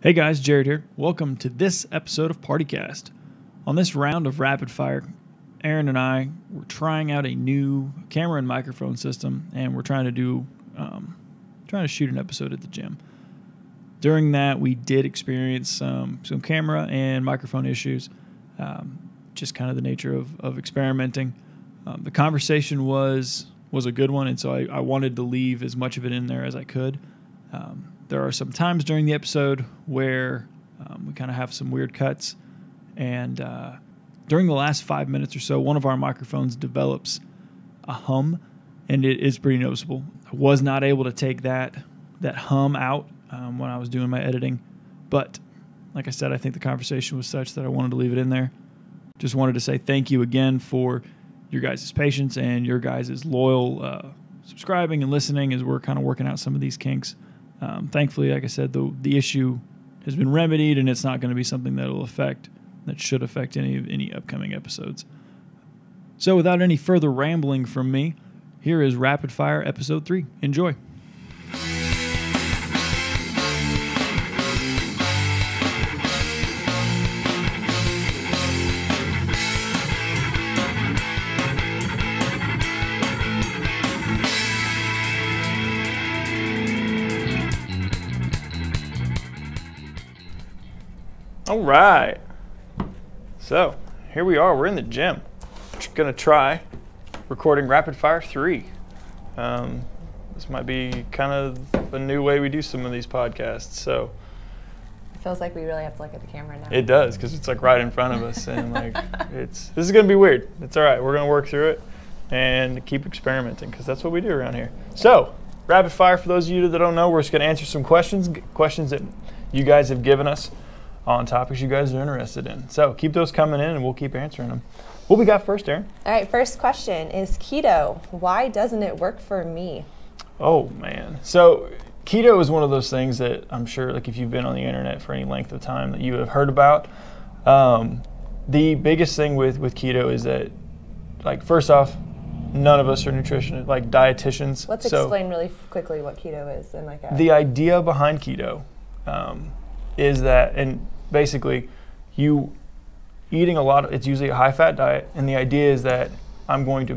Hey guys, Jared here. Welcome to this episode of PartyCast. On this round of rapid fire, Erin and I were trying out a new camera and microphone system, and we're trying to shoot an episode at the gym. During that, we did experience some camera and microphone issues, just kind of the nature of experimenting. The conversation was a good one, and so I wanted to leave as much of it in there as I could. There are some times during the episode where we kind of have some weird cuts, and during the last 5 minutes or so, one of our microphones develops a hum, and it is pretty noticeable. I was not able to take that hum out when I was doing my editing, but like I said, I think the conversation was such that I wanted to leave it in there. Just wanted to say thank you again for your guys' patience and your guys' loyal subscribing and listening as we're kind of working out some of these kinks. Thankfully, like I said, the issue has been remedied, and it's not going to be something that should affect any upcoming episodes. So without any further rambling from me, here is Rapid Fire Episode 3. Enjoy. All right, so here we are. We're in the gym. We're gonna try recording Rapid Fire 3. This might be kind of a new way we do some of these podcasts. So it feels like we really have to look at the camera now. It does, because it's like right in front of us, and like this is gonna be weird. It's all right. We're gonna work through it and keep experimenting, because that's what we do around here. So Rapid Fire, for those of you that don't know, we're just gonna answer some questions that you guys have given us on topics you guys are interested in. So keep those coming in, and we'll keep answering them. What we got first, Erin? All right, first question is keto. Why doesn't it work for me? Oh, man. So keto is one of those things that I'm sure, like if you've been on the internet for any length of time, that you have heard about. The biggest thing with keto is that, like, first off, none of us are nutritionists, like dietitians. Let's explain really quickly what keto is. And the idea behind keto is that, and basically you eating it's usually a high-fat diet, and the idea is that I'm going to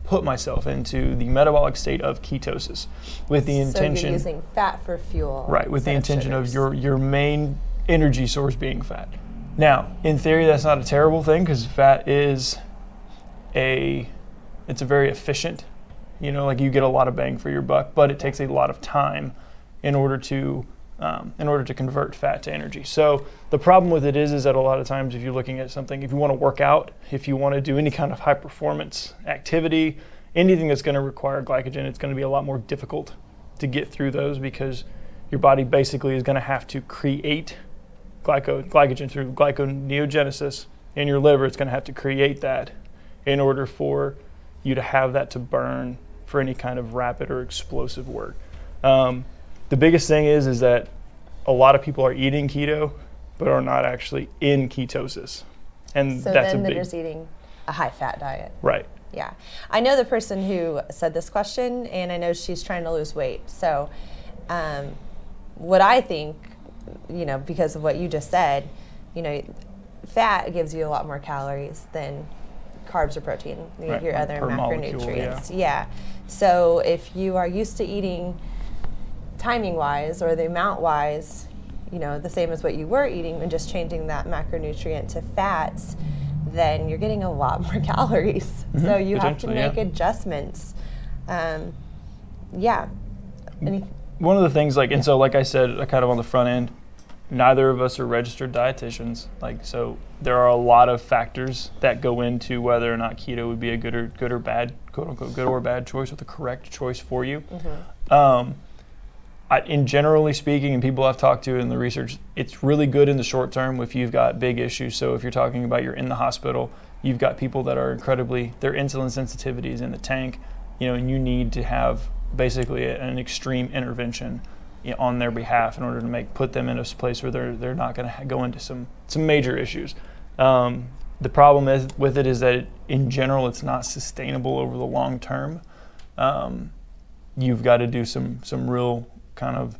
put myself into the metabolic state of ketosis with the intention. So you're using fat for fuel. Right, with the intention of your main energy source being fat. Now, in theory, that's not a terrible thing, because fat is it's a very efficient, like you get a lot of bang for your buck, but it takes a lot of time in order to convert fat to energy. So the problem with it is that a lot of times, if you're looking at something, if you want to work out, if you want to do any kind of high performance activity, anything that's going to require glycogen, it's going to be a lot more difficult to get through those, because your body basically is going to have to create glycogen through glyconeogenesis in your liver. It's going to have to create that in order for you to have that to burn for any kind of rapid or explosive work. The biggest thing is that a lot of people are eating keto, but are not actually in ketosis. And so that's then they're just eating a high-fat diet. Right. Yeah. I know the person who said this question, and I know she's trying to lose weight. So what I think, because of what you just said, fat gives you a lot more calories than carbs or protein, right, your other macronutrients. Yeah. So if you are used to eating timing-wise or the amount-wise, the same as what you were eating, and just changing that macronutrient to fats, then you're getting a lot more calories. Mm-hmm. So you have to make adjustments. One of the things, and so like I said, kind of on the front end, neither of us are registered dietitians. So there are a lot of factors that go into whether or not keto would be a good or bad, quote unquote, good or bad choice, or the correct choice for you. Mm-hmm. In generally speaking, and people I've talked to in the research, it's really good in the short term if you've got big issues. So if you're talking about you're in the hospital, you've got people that are their insulin sensitivity is in the tank, and you need to have basically an extreme intervention on their behalf in order to put them in a place where they're not going to go into some major issues. The problem with it is that in general, it's not sustainable over the long term. You've got to do some real kind of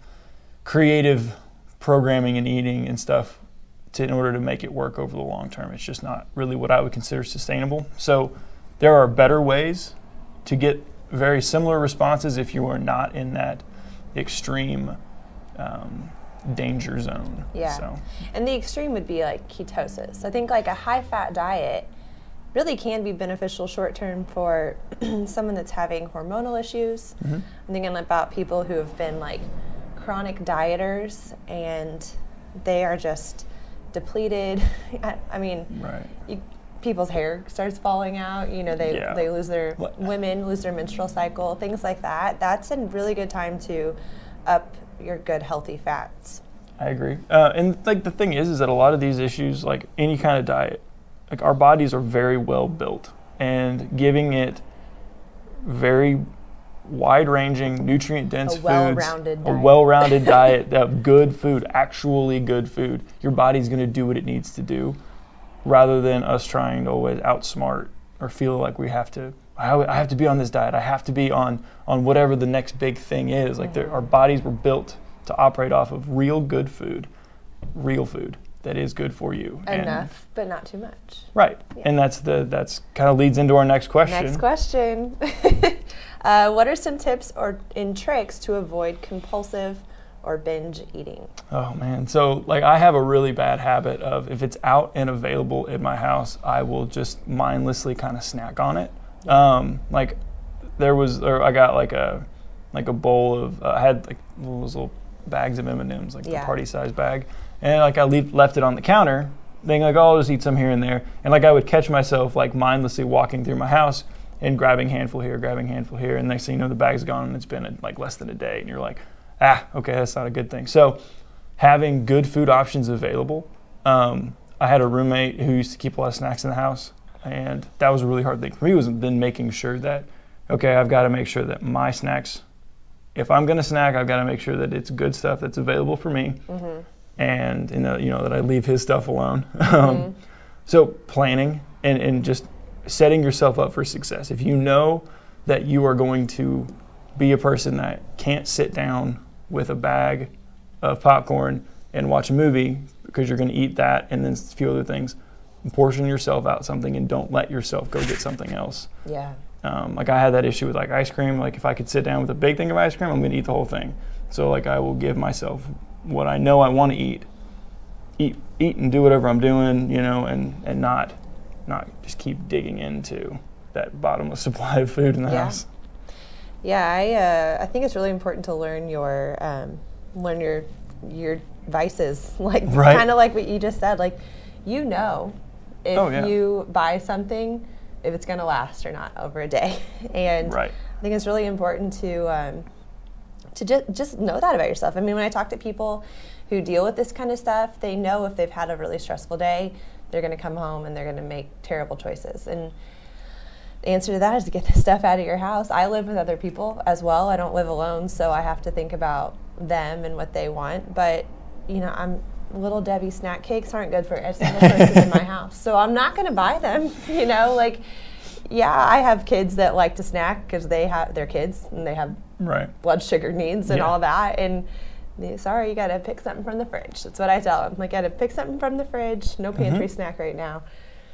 creative programming and eating and stuff in order to make it work over the long term. It's just not really what I would consider sustainable. So there are better ways to get very similar responses if you are not in that extreme danger zone. Yeah. So. And the extreme would be like ketosis. I think like a high-fat diet really can be beneficial short-term for someone that's having hormonal issues. Mm-hmm. I'm thinking about people who have been like chronic dieters and they are just depleted. I mean, people's hair starts falling out. You know, they lose their women lose their menstrual cycle, things like that. That's a really good time to up your good healthy fats. I agree. And like the thing is that a lot of these issues, like any kind of diet, like our bodies are very well built, and giving it very wide-ranging, nutrient-dense foods, a well-rounded diet of good food, actually good food, your body's going to do what it needs to do, rather than us trying to always outsmart or feel like we have to. I have to be on this diet. I have to be on whatever the next big thing is. Like our bodies were built to operate off of real good food, real food that is good for you. Enough, but not too much. Right, yeah. And that's kind of leads into our next question. Next question. What are some tips and tricks to avoid compulsive or binge eating? Oh man, so like I have a really bad habit of if it's out and available in my house, I will just mindlessly kind of snack on it. Like I got like a bowl of I had like those little bags of M&Ms, like the party size bag. And like I left it on the counter, thinking like, oh, I'll just eat some here and there. And like I would catch myself like mindlessly walking through my house and grabbing handful here. And next thing you know, the bag's gone and it's been like less than a day. And you're like, okay, that's not a good thing. So having good food options available. I had a roommate who used to keep a lot of snacks in the house. And that was a really hard thing for me, was then making sure that, okay, I've got to make sure that my snacks, if I'm going to snack, I've got to make sure that it's good stuff that's available for me. Mm-hmm. And that I leave his stuff alone. So planning and just setting yourself up for success. If you know that you are going to be a person that can't sit down with a bag of popcorn and watch a movie because you're going to eat that and then a few other things, portion yourself out something and don't let yourself go get something else. Yeah. Like I had that issue with like ice cream. Like if I could sit down with a big thing of ice cream, I'm going to eat the whole thing. So like I will give myself what I know I want to eat and do whatever I'm doing, and not just keep digging into that bottomless supply of food in the house. Yeah, I think it's really important to learn your vices, like kind of like what you just said, like if you buy something, if it's going to last or not over a day, and I think it's really important to just know that about yourself. I mean, when I talk to people who deal with this kind of stuff, they know if they've had a really stressful day, they're going to come home and they're going to make terrible choices. And the answer to that is to get this stuff out of your house. I live with other people as well. I don't live alone, so I have to think about them and what they want. But, Little Debbie snack cakes aren't good for a single person in my house. So I'm not going to buy them, I have kids that like to snack because they're kids and they have blood sugar needs and all that. And sorry, you got to pick something from the fridge. That's what I tell them. Like, got to pick something from the fridge. No pantry snack right now.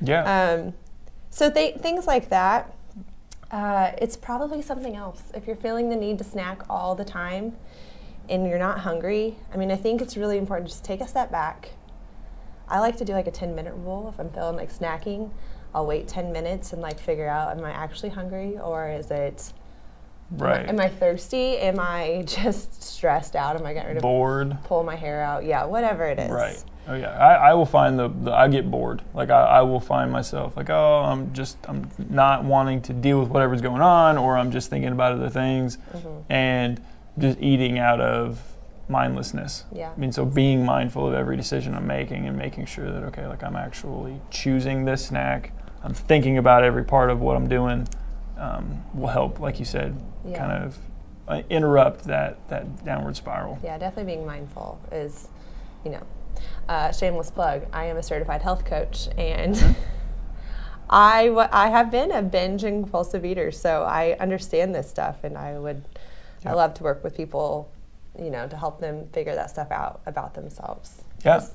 Yeah. So things like that. It's probably something else. If you're feeling the need to snack all the time and you're not hungry, I think it's really important to just take a step back. I like to do like a 10-minute rule. If I'm feeling like snacking, I'll wait 10 minutes and like figure out, am I actually hungry, or is it, am I thirsty? Am I just stressed out? Am I getting ready to bored? Pull my hair out? Yeah, whatever it is. Right. Oh yeah, I will find I get bored. Like I will find myself like, I'm not wanting to deal with whatever's going on, or I'm just thinking about other things, and just eating out of mindlessness. Yeah. So being mindful of every decision I'm making and making sure that, okay, like I'm actually choosing this snack. I'm thinking about every part of what I'm doing, will help, like you said, kind of interrupt that downward spiral. Yeah, definitely being mindful is, shameless plug. I am a certified health coach, and I have been a binge and compulsive eater, so I understand this stuff, and I love to work with people you know, to help them figure that stuff out about themselves. Yeah.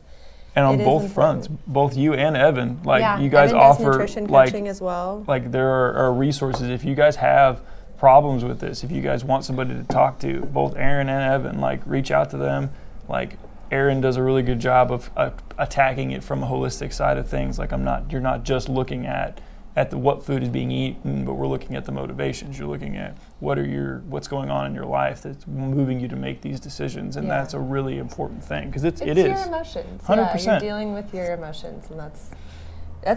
And on both fronts, both you and Evan, like you guys Evan offer does nutrition coaching as well. Like there are resources. If you guys have problems with this, if you guys want somebody to talk to, both Erin and Evan, like reach out to them. Like Erin does a really good job of attacking it from a holistic side of things. Like you're not just looking at what food is being eaten, but we're looking at the motivations. You're looking at what's going on in your life that's moving you to make these decisions, and that's a really important thing because it is your emotions. 100%. Yeah, you're dealing with your emotions, and that's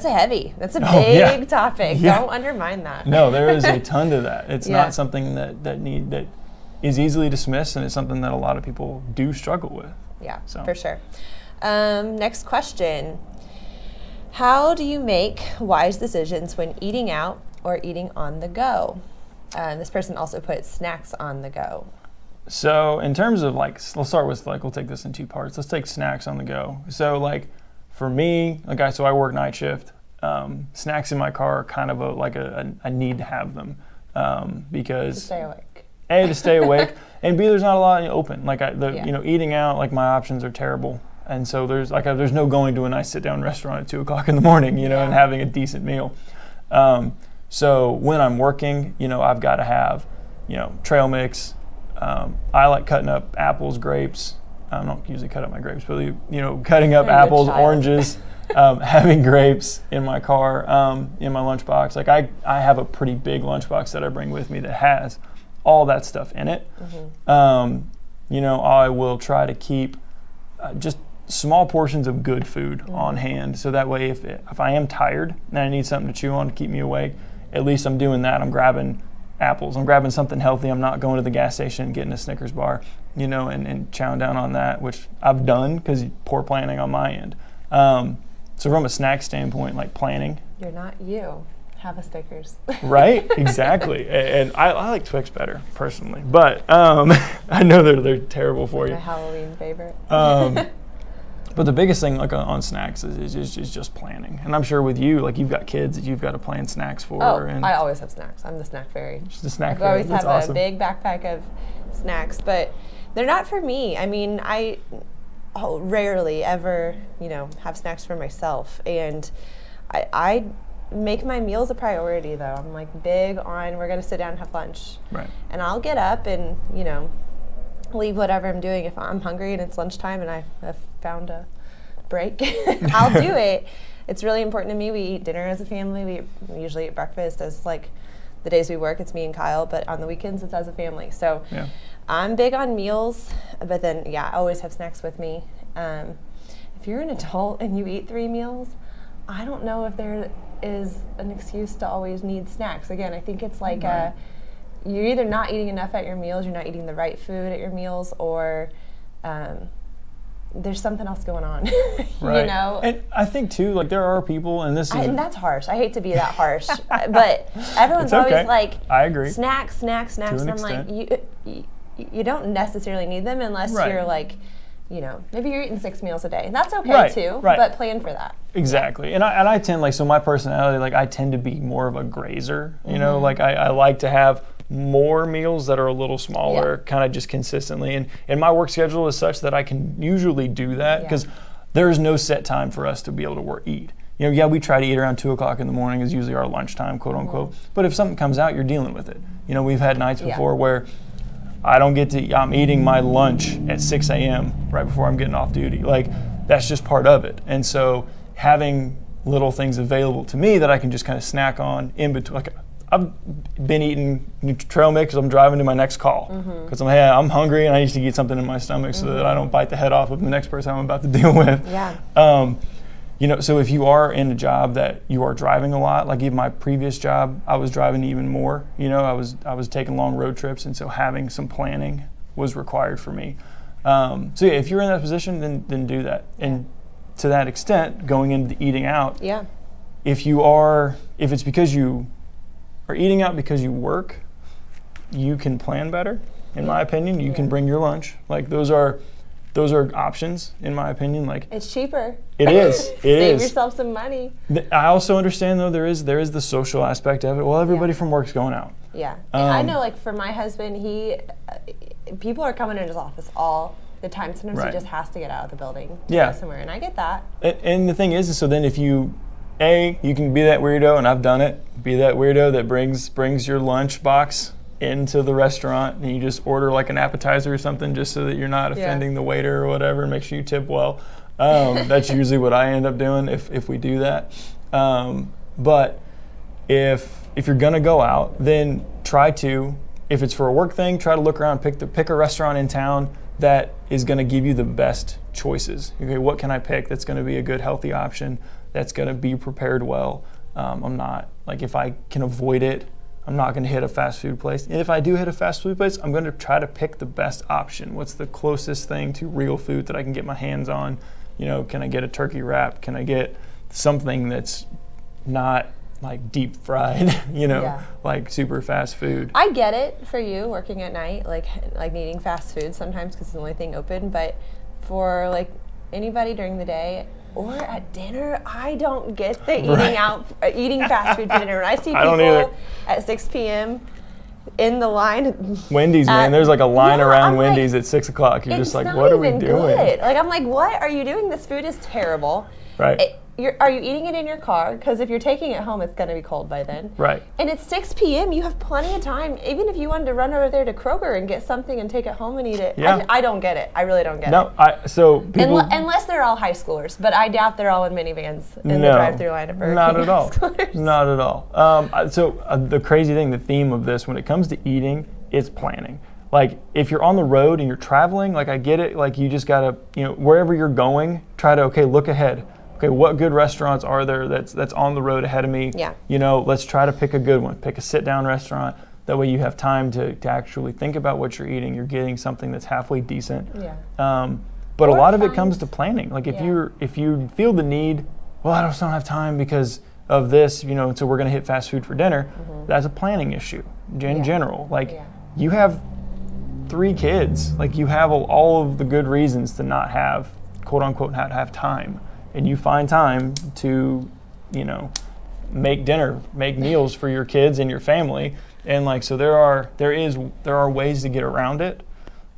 a big topic. Yeah. Don't undermine that. No, there is a ton to that. It's not something that is easily dismissed, and it's something that a lot of people do struggle with. Yeah, for sure. Next question. How do you make wise decisions when eating out or eating on the go? This person also put snacks on the go. So in terms of like, let's start with like, we'll take this in two parts. Let's take snacks on the go. So like for me, so I work night shift. Snacks in my car are kind of a need to have them because to stay awake. A, to stay awake, and B, there's not a lot open. Like eating out, like my options are terrible. And so there's no going to a nice sit-down restaurant at 2 o'clock in the morning, and having a decent meal. So when I'm working, I've got to have, trail mix. I like cutting up apples, grapes. I don't usually cut up my grapes, but cutting up apples, oranges, having grapes in my car, in my lunchbox. Like I have a pretty big lunchbox that I bring with me that has all that stuff in it. Mm-hmm. I will try to keep just small portions of good food on hand, so that way if I am tired and I need something to chew on to keep me awake, at least I'm doing that. I'm grabbing apples. I'm grabbing something healthy. I'm not going to the gas station and getting a Snickers bar, and chowing down on that, which I've done because poor planning on my end. So from a snack standpoint, like planning. You're not you. Have a Snickers. Right? Exactly. And I like Twix better, personally. But I know they're terrible for you. My Halloween favorite. But the biggest thing like on snacks is just planning. And I'm sure with you, like you've got kids that you've got to plan snacks for. And I always have snacks. I'm the snack fairy. Just the snack fairy. I always have awesome. a big backpack of snacks, but they're not for me. I mean, I rarely ever, have snacks for myself. And I make my meals a priority, though. I'm like big on we're going to sit down and have lunch. Right. And I'll get up and, leave whatever I'm doing. If I'm hungry and it's lunchtime and I've found a break, I'll do it. It's really important to me. We eat dinner as a family. We usually eat breakfast as like the days we work, it's me and Kyle, but on the weekends it's as a family. So I'm big on meals, but then I always have snacks with me. If you're an adult and you eat 3 meals, I don't know if there is an excuse to always need snacks. Again, I think it's like you're either not eating enough at your meals, you're not eating the right food at your meals, or there's something else going on. Right. And I think too, like there are people, and and that's harsh. I hate to be that harsh, but everyone's always like, I agree. Snacks. And I'm like, you don't necessarily need them unless you're like, maybe you're eating 6 meals a day. And that's okay too, but plan for that. Exactly. And I tend, so my personality, I tend to be more of a grazer, like I like to have more meals that are a little smaller, kind of just consistently. And my work schedule is such that I can usually do that because there is no set time for us to be able to eat. We try to eat around 2 o'clock in the morning is usually our lunchtime, quote unquote. But if something comes out, you're dealing with it. We've had nights before where I'm eating my lunch at 6 a.m. right before I'm getting off duty. Like that's just part of it. And so having little things available to me that I can just kind of snack on in between, like I've been eating trail mix because I'm driving to my next call because I'm hungry and I need to get something in my stomach so that I don't bite the head off of the next person I'm about to deal with. So if you are in a job that you are driving a lot, like even my previous job, I was driving even more. I was taking long road trips, and so having some planning was required for me. If you're in that position, then do that. And to that extent, going into the eating out, if it's because you are eating out because you work, you can plan better. In my opinion, you can bring your lunch. Like those are options, in my opinion. Like it's cheaper. It is. Save yourself some money. I also understand though there is the social aspect of it. Well, everybody from work's going out. Yeah, I know. Like for my husband, people are coming in his office all the time. Sometimes Right. he just has to get out of the building to Yeah. go somewhere, and I get that. And the thing is so then if you can be that weirdo, and I've done it, be that weirdo that brings your lunch box into the restaurant, and you just order like an appetizer or something just so that you're not offending the waiter or whatever, and make sure you tip well. That's usually what I end up doing if we do that. But if you're gonna go out, then try to, if it's for a work thing, try to look around, pick a restaurant in town that is gonna give you the best choices. Okay, what can I pick that's gonna be a good, healthy option, that's gonna be prepared well? I'm not, like, if I can avoid it, I'm not gonna hit a fast food place. And if I do hit a fast food place, I'm gonna try to pick the best option. What's the closest thing to real food that I can get my hands on? You know, can I get a turkey wrap? Can I get something that's not like deep fried, like super fast food? I get it for you working at night, like needing fast food sometimes because it's the only thing open. But for like anybody during the day or at dinner, I don't get the eating fast food for dinner. When I see people at 6 p.m. in the line. Wendy's, man, there's like a line around Wendy's at 6 o'clock. You're just like, what are we doing? Good. Like, I'm like, what are you doing? This food is terrible. Right. Are you eating it in your car? Because if you're taking it home, it's going to be cold by then. Right. And it's 6 p.m. You have plenty of time. Even if you wanted to run over there to Kroger and get something and take it home and eat it. Yeah. I don't get it. I really don't get it. No, so people... Unless they're all high schoolers. But I doubt they're all in minivans in the drive-thru line at Burger King. Not at all. Not at all. So the crazy thing, the theme of this, when it comes to eating, it's planning. Like, if you're on the road and you're traveling, like, I get it. Like, you just got to, wherever you're going, try to, look ahead. Okay, what good restaurants are there that's on the road ahead of me? Yeah. Let's try to pick a good one. Pick a sit-down restaurant. That way you have time to actually think about what you're eating. You're getting something that's halfway decent. Yeah. But a lot of it comes to planning. Like, if you feel the need, well, I just don't have time because of this, so we're going to hit fast food for dinner. Mm-hmm. That's a planning issue in general. Like, you have 3 kids. Like, you have all of the good reasons to not have, quote unquote, not have time. And you find time to, make dinner, make meals for your kids and your family. And so there are ways to get around it.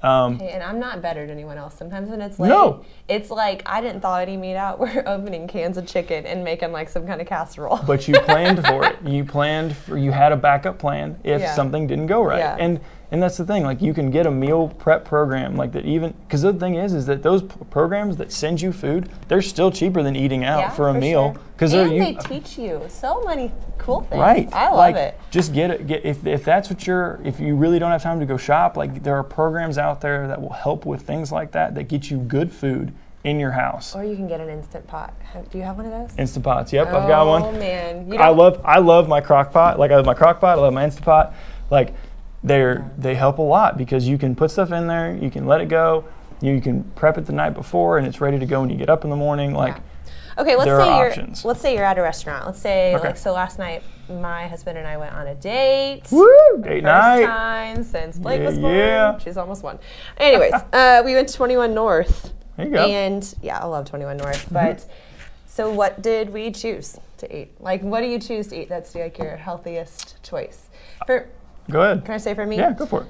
And I'm not better than anyone else. Sometimes when it's late, it's like I didn't thaw any meat out. We're opening cans of chicken and making like some kind of casserole. But you planned for it. You had a backup plan if something didn't go right. Yeah. And that's the thing. Like, you can get a meal prep program like that, even because the thing is that those programs that send you food, they're still cheaper than eating out for a meal. Because they teach you so many cool things. Right. I love it. Just get it. If that's what if you really don't have time to go shop, like, there are programs out there that will help with things like that get you good food in your house. Or you can get an Instant Pot. Do you have one of those? Instant Pots. Yep, I've got one. Oh man, I love my crock pot. Like, I love my crock pot. I love my Instant Pot. Like, they help a lot because you can put stuff in there. You can let it go. You can prep it the night before, and it's ready to go when you get up in the morning. Like, okay, options. Let's say you're at a restaurant. Let's say so last night my husband and I went on a date. Woo! Date night. First time since Blake was born. Yeah. She's almost 1. Anyways, we went to 21 North. There you go. And I love 21 North. But so what did we choose to eat? Like, what do you choose to eat that's like your healthiest choice? Go ahead. Can I say for me? Yeah, go for it.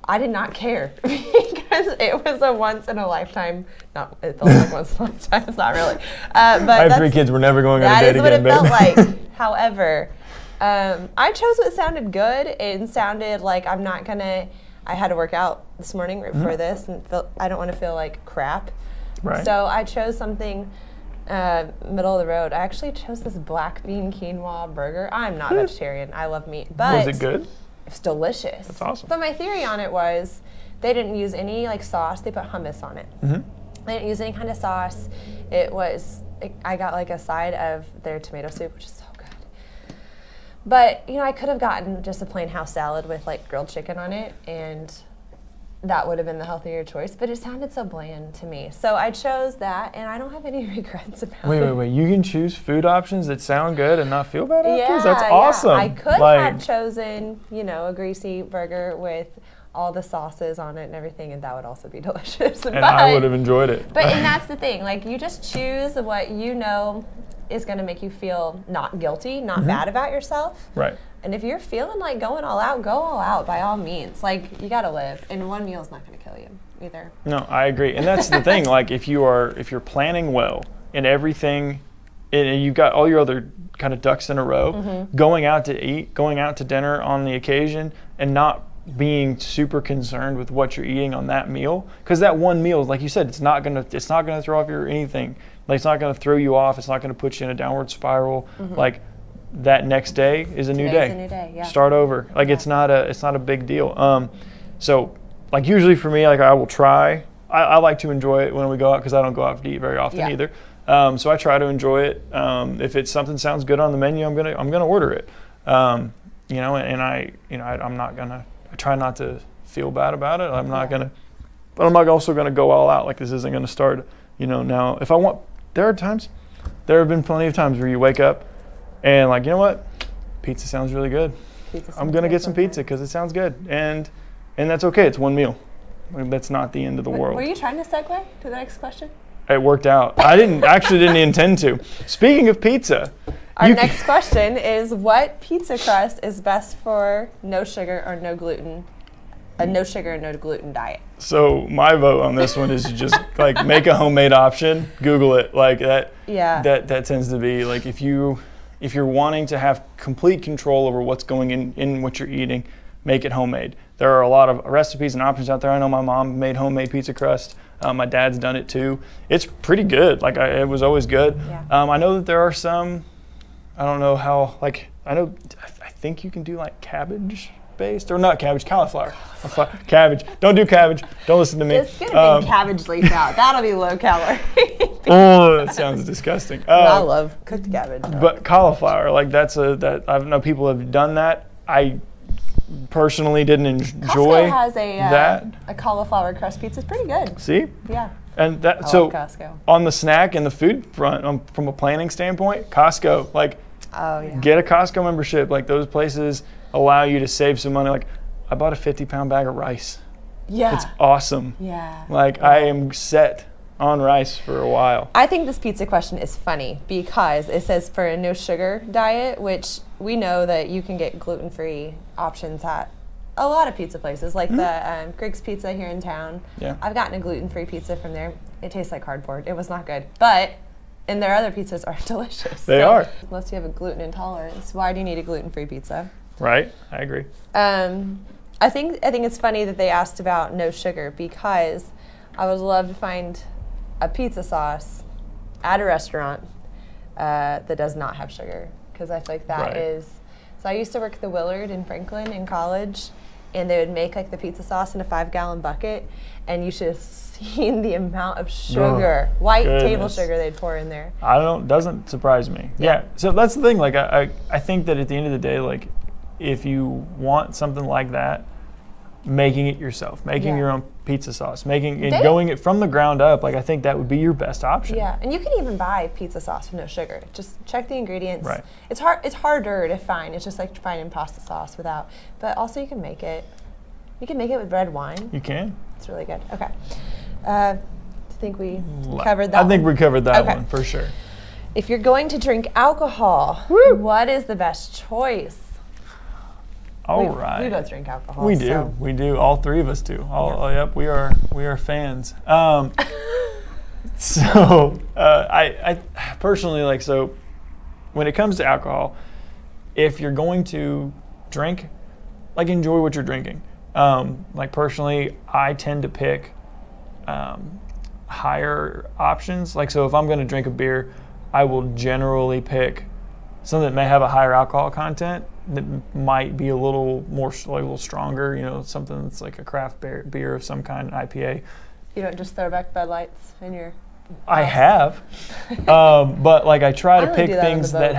I did not care because it was a once in a lifetime. It felt like once in a lifetime. It's not really. But I have 3 kids. We're never going on a date again. That is what it felt like. However, I chose what sounded good. It sounded like I'm not gonna. I had to work out this morning right before this, and I don't want to feel like crap. Right. So I chose something middle of the road. I actually chose this black bean quinoa burger. I'm not vegetarian. I love meat. But was it good? It's delicious. That's awesome. But my theory on it was they didn't use any sauce. They put hummus on it. Mm-hmm. They didn't use any kind of sauce. I got like a side of their tomato soup, which is so good. But, I could have gotten just a plain house salad with like grilled chicken on it, and that would have been the healthier choice, but it sounded so bland to me. So I chose that, and I don't have any regrets about it. Wait. You can choose food options that sound good and not feel bad afterwards? That's awesome. I could have chosen, a greasy burger with all the sauces on it and everything, and that would also be delicious. And I would have enjoyed it. And that's the thing. Like, you just choose what is going to make you feel not guilty, not bad about yourself. Right. And if you're feeling like going all out, go all out by all means. Like, you got to live, and one meal is not going to kill you either. No, I agree. And that's the thing. Like, if you're planning well and everything, and you've got all your other kind of ducks in a row, going out to eat, going out to dinner on the occasion, and not being super concerned with what you're eating on that meal, because that one meal, like you said, it's not gonna throw off your anything. Like, it's not gonna throw you off. It's not gonna put you in a downward spiral. Like, that next day is a new day. Today's a new day, yeah. Start over. Like, it's not a big deal. So, like, usually for me, like, I will try. I like to enjoy it when we go out, because I don't go out to eat very often either. So I try to enjoy it. If it's something sounds good on the menu, I'm gonna order it. I'm not gonna. I try not to feel bad about it. I'm not gonna, but I'm not also gonna go all out. Like, this isn't gonna start. Now if I want, there have been plenty of times where you wake up and, like, you know what, pizza sounds really good. I'm gonna get some pizza because it sounds good, and that's okay. It's one meal. That's not the end of the world. Were you trying to segue to the next question? It worked out. I didn't intend to. Speaking of pizza, our next question is, what pizza crust is best for no sugar or no gluten, a no sugar and no gluten diet? So my vote on this one is to just like make a homemade option. Google it, like that. Yeah. That tends to be like, if you're wanting to have complete control over what's going in what you're eating, make it homemade. There are a lot of recipes and options out there. I know my mom made homemade pizza crust. My dad's done it too. It's pretty good. Like, it was always good. Yeah. I know that there are some. I don't know how. Like, I think you can do like cabbage based, or not cabbage, cauliflower. Cabbage. Don't do cabbage. Don't listen to me. Just get a big cabbage leaf out. That'll be low calorie. Oh, that sounds disgusting. I love cooked cabbage. But cauliflower, like, I know people have done that. I personally didn't enjoy Costco has a cauliflower crust pizza. It's pretty good. See? Yeah. And I love Costco. On the snack and the food front, from a planning standpoint, Costco, like, get a Costco membership. Like, those places allow you to save some money. Like, I bought a 50-pound bag of rice. Yeah. It's awesome. Yeah. Like, I am set on rice for a while. I think this pizza question is funny because it says for a no sugar diet, which we know that you can get gluten-free options at a lot of pizza places, like the Griggs Pizza here in town. Yeah. I've gotten a gluten-free pizza from there. It tastes like cardboard. It was not good, and their other pizzas are delicious. They are. Unless you have a gluten intolerance, why do you need a gluten-free pizza? Right, I agree. I think it's funny that they asked about no sugar, because I would love to find a pizza sauce at a restaurant that does not have sugar, because I feel like that is. So I used to work at the Willard in Franklin in college, and they would make like the pizza sauce in a 5-gallon bucket, and you should have seen the amount of sugar, white table sugar they'd pour in there. I don't. Doesn't surprise me. Yeah. So that's the thing. Like, I think that at the end of the day, like, if you want something like that, making it yourself, making your own pizza sauce, going it from the ground up, like, I think that would be your best option. Yeah, and you can even buy pizza sauce with no sugar. Just check the ingredients. Right. It's harder to find. It's just like finding pasta sauce without. But also you can make it. You can make it with red wine. You can. It's really good. Okay. I think we covered that. I think we covered that one for sure. If you're going to drink alcohol, what is the best choice? All right. We both drink alcohol. We do. So. We do. All three of us do. Yep. We are fans. I personally, like, so when it comes to alcohol, if you're going to drink, like, enjoy what you're drinking. Like, personally, I tend to pick higher options. Like, so if I'm going to drink a beer, I will generally pick something that may have a higher alcohol content, that might be a little stronger, something that's like a craft beer of some kind, an IPA. You don't just throw back Bud Lights in your house? I have, but like, I try to pick things that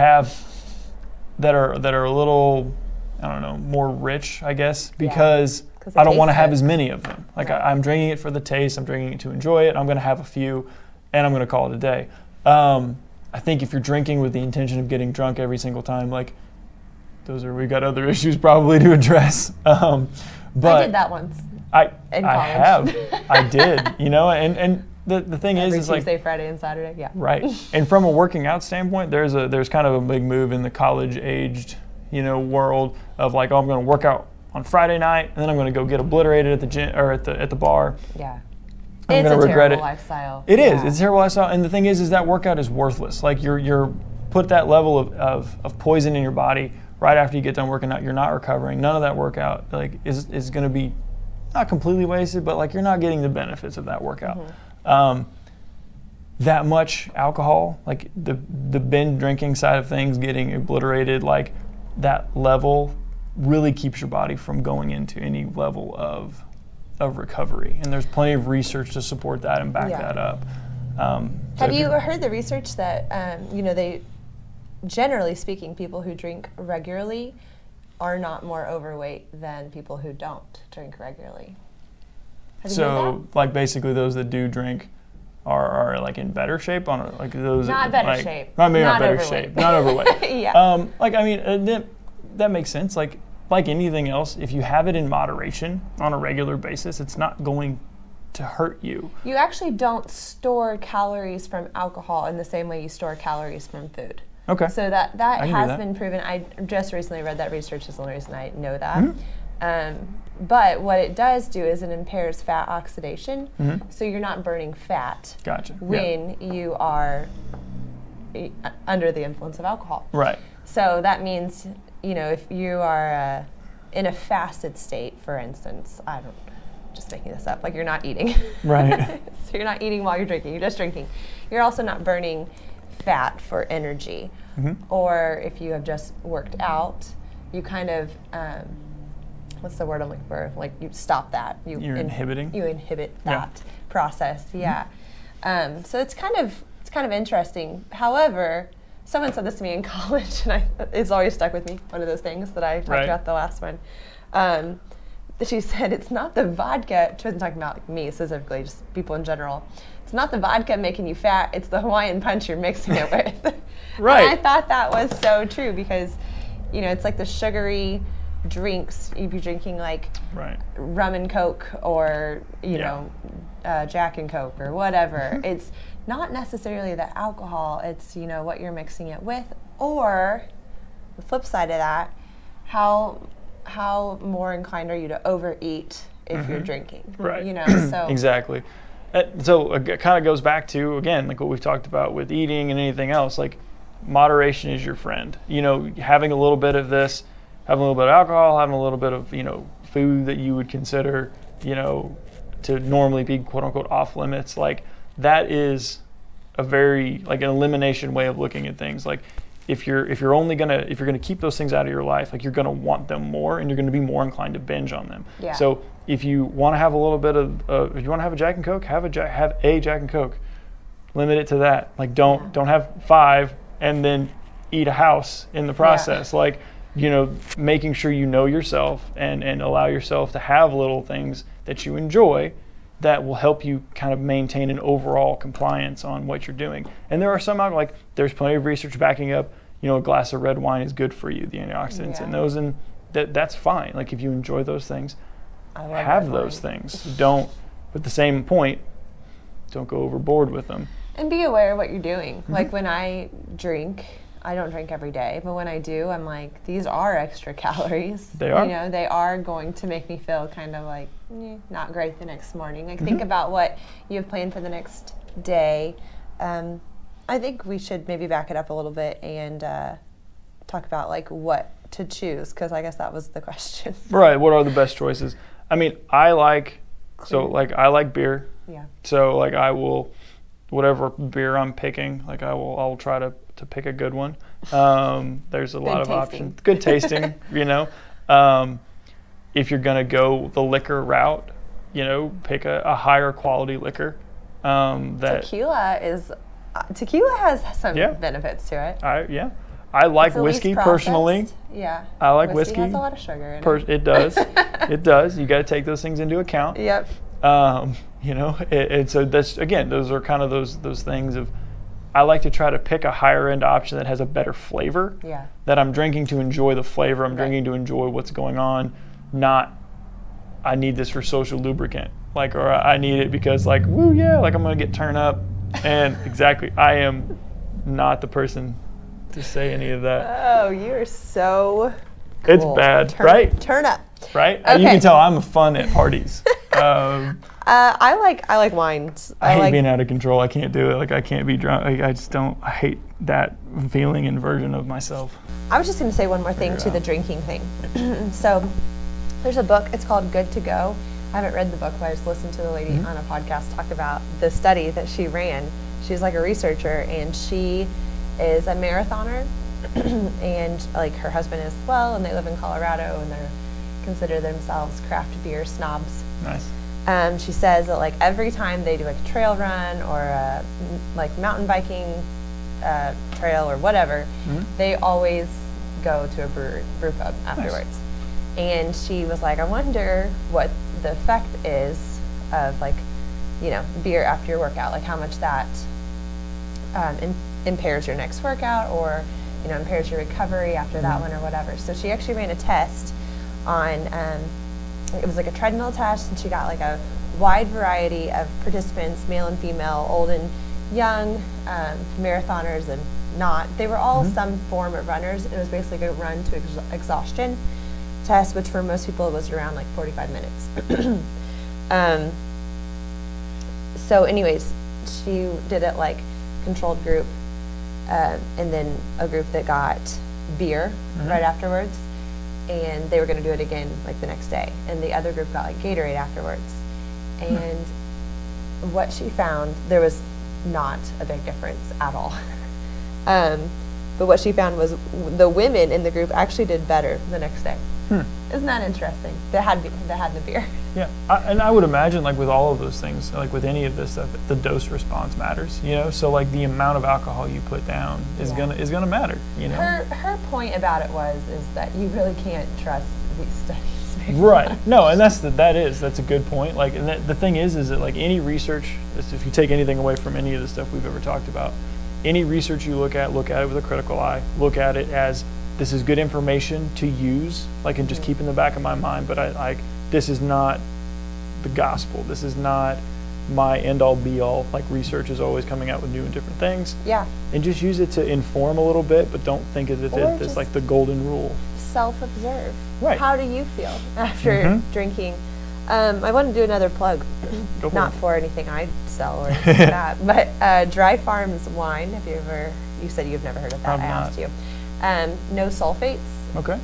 are a little, I don't know, more rich, I guess, because I don't want to have as many of them. Like, I'm drinking it for the taste, I'm drinking it to enjoy it, I'm going to have a few, and I'm going to call it a day. I think if you're drinking with the intention of getting drunk every single time, like, we got other issues probably to address. But I did that once. I have. I did, and the thing Every is like Tuesday, Friday, and Saturday. Yeah. right. And from a working out standpoint, there's kind of a big move in the college aged, world of like, oh, I'm going to work out on Friday night, and then I'm going to go get obliterated at the gym or at the bar. Yeah. I'm going to regret it. Lifestyle. It is. It's a terrible lifestyle. And the thing is that workout is worthless. Like you're put that level of poison in your body right after you get done working out. You're not recovering. None of that workout like is going to be not completely wasted, but like you're not getting the benefits of that workout. That much alcohol, like the binge drinking side of things, getting obliterated, like that level really keeps your body from going into any level of recovery. And there's plenty of research to support that and back that up. Have you heard the research that, they, generally speaking, people who drink regularly are not more overweight than people who don't drink regularly? Have you heard that? Like basically those that do drink are like in better shape like those not better shape. Maybe not not better overweight. shape. Not overweight. Yeah. Like I mean that makes sense. Like anything else, if you have it in moderation on a regular basis, it's not going to hurt you. You actually don't store calories from alcohol in the same way you store calories from food. Okay. So that has been proven. I just recently read that research. Is the only reason I know that. Mm-hmm. But what it does do is it impairs fat oxidation. Mm-hmm. So you're not burning fat. Gotcha. When you are under the influence of alcohol. Right. So that means, if you are in a fasted state, for instance, just making this up, like you're not eating. Right. So you're not eating while you're drinking, you're just drinking. You're also not burning fat for energy. Mm-hmm. Or if you have just worked out, you kind of, what's the word I'm looking for? Like you stop that. You're inhibiting? You inhibit that process, mm-hmm. So it's kind of interesting. However, someone said this to me in college, and it's always stuck with me, one of those things that I talked about the last one. She said, it's not the vodka, she wasn't talking about like me specifically, just people in general. It's not the vodka making you fat, it's the Hawaiian punch you're mixing it with. Right. And I thought that was so true because, it's like the sugary drinks, if you're drinking like rum and Coke or, Jack and Coke or whatever, it's not necessarily the alcohol, it's, what you're mixing it with, or the flip side of that, how more inclined are you to overeat if you're drinking? Right. So exactly. So it kind of goes back to, again, like what we've talked about with eating and anything else, like moderation is your friend. Having a little bit of this, having a little bit of alcohol, having a little bit of, food that you would consider, to normally be quote unquote off limits, like that is a very, like an elimination way of looking at things. Like if you're gonna keep those things out of your life, like you're gonna want them more and you're gonna be more inclined to binge on them. Yeah. So if you want to have a little bit of, if you want to have a Jack and Coke, have a Jack and Coke. Limit it to that. Like don't have 5 and then eat a house in the process. Like, making sure you know yourself and allow yourself to have little things that you enjoy that will help you kind of maintain an overall compliance on what you're doing. And there are some out, like there's plenty of research backing up, a glass of red wine is good for you, the antioxidants in those, and that's fine. Like if you enjoy those things, have those things. Don't, at the same point, don't go overboard with them. And be aware of what you're doing. Mm-hmm. Like when I drink, I don't drink every day, but when I do, I'm like, these are extra calories. They are. They are going to make me feel kind of like not great the next morning. Like think about what you have planned for the next day. I think we should maybe back it up a little bit and talk about like what to choose, because I guess that was the question. Right. What are the best choices? I mean, I like beer. Yeah. So like I will, whatever beer I'm picking, like I'll try to pick a good one. There's a lot of options. Good tasting, If you're gonna go the liquor route, pick a higher quality liquor. Tequila has some benefits to it. I like whiskey personally. Yeah. I like whiskey. Has a lot of sugar in it. It does. It does. You got to take those things into account. Yep. And so that's, again, those are kind of those things of, I like to try to pick a higher end option that has a better flavor. Yeah. That I'm drinking to enjoy the flavor. I'm drinking to enjoy what's going on. Not, I need this for social lubricant. like, or I need it because like, woo, yeah, like I'm gonna get turned up. And exactly, I am not the person to say any of that. Oh, you're so cool. It's bad, right? Turn up. Right? Okay. You can tell I'm fun at parties. I like wines. I hate being out of control. I can't do it. Like I can't be drunk. Like, I just don't. I hate that feeling and version of myself. I was just going to say one more thing to the drinking thing. So there's a book. It's called Good to Go. I haven't read the book, but I just listened to the lady on a podcast talk about the study that she ran. She's like a researcher, and she is a marathoner, and like her husband is well, and they live in Colorado, and they consider themselves craft beer snobs. Nice. She says that like every time they do like a trail run or a, like mountain biking trail or whatever, they always go to a brew pub afterwards. Nice. And she was like, I wonder what the effect is of like, you know, beer after your workout, like how much that impairs your next workout, or, you know, impairs your recovery after that one or whatever. So she actually ran a test on, it was like a treadmill test, and she got like a wide variety of participants, male and female, old and young, marathoners and not. They were all some form of runners. It was basically a run to exhaustion test, which for most people was around like 45 minutes. So anyways, she did it like controlled group, and then a group that got beer right afterwards, and they were going to do it again like the next day, and the other group got like Gatorade afterwards. And what she found, there was not a big difference at all. But what she found was the women in the group actually did better the next day. Isn't that interesting? They had the beer. Yeah, and I would imagine like with all of those things, like with any of this stuff, the dose response matters. You know, so like the amount of alcohol you put down is gonna matter. You know, her point about it is that you really can't trust these studies. Right. No, and that's a good point. Like, and the thing is that like any research, if you take anything away from any of the stuff we've ever talked about, any research you look at it with a critical eye. Look at it as this is good information to use, like, and just keep in the back of my mind. But this is not the gospel. This is not my end-all be-all. Like, research is always coming out with new and different things. Yeah. And just use it to inform a little bit, but don't think of it as like the golden rule. Self-observe. Right. How do you feel after drinking? I want to do another plug, not for anything I sell or anything like that, but Dry Farms wine. You said you've never heard of that. I asked you. No sulfates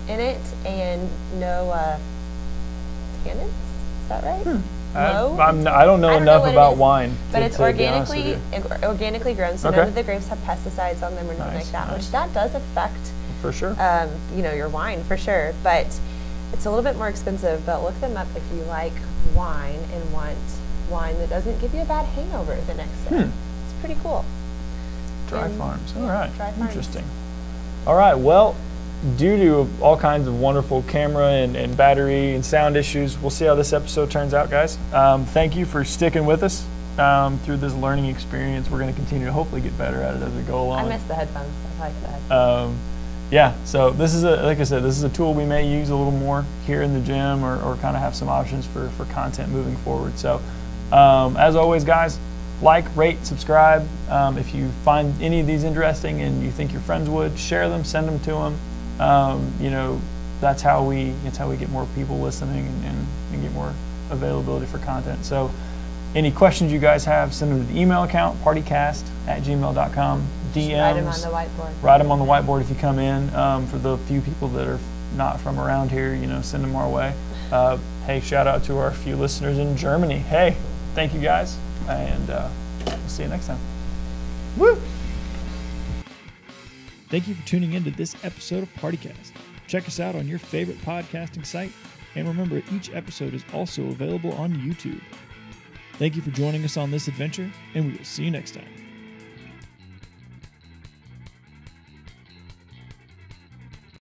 in it, and no tannins. Is that right? I don't know enough about wine. But it's organically grown, so none of the grapes have pesticides on them or anything like that, which that does affect, for sure, you know, your wine for sure. But it's a little bit more expensive. But look them up if you like wine and want wine that doesn't give you a bad hangover the next day. It's pretty cool. Dry Farms. All right. Dry Farms. Interesting. All right. Well, due to all kinds of wonderful camera and battery and sound issues, we'll see how this episode turns out, guys. Thank you for sticking with us through this learning experience. We're going to continue to hopefully get better at it as we go along. I miss the headphones. I like the headphones. Yeah, so this is like I said, this is a tool we may use a little more here in the gym, or kind of have some options for content moving forward. So as always, guys, like, rate, subscribe. If you find any of these interesting and you think your friends would, share them, send them to them. You know, that's how we get more people listening and get more availability for content. So any questions you guys have, send them to the email account, partycast@gmail.com. DMs. Write them on the whiteboard. Write them on the whiteboard if you come in. For the few people that are not from around here, you know, send them our way. Hey, shout out to our few listeners in Germany. Hey, thank you guys, and we'll see you next time. Woo! Thank you for tuning in to this episode of PartyCast. Check us out on your favorite podcasting site, and remember, each episode is also available on YouTube. Thank you for joining us on this adventure, and we will see you next time.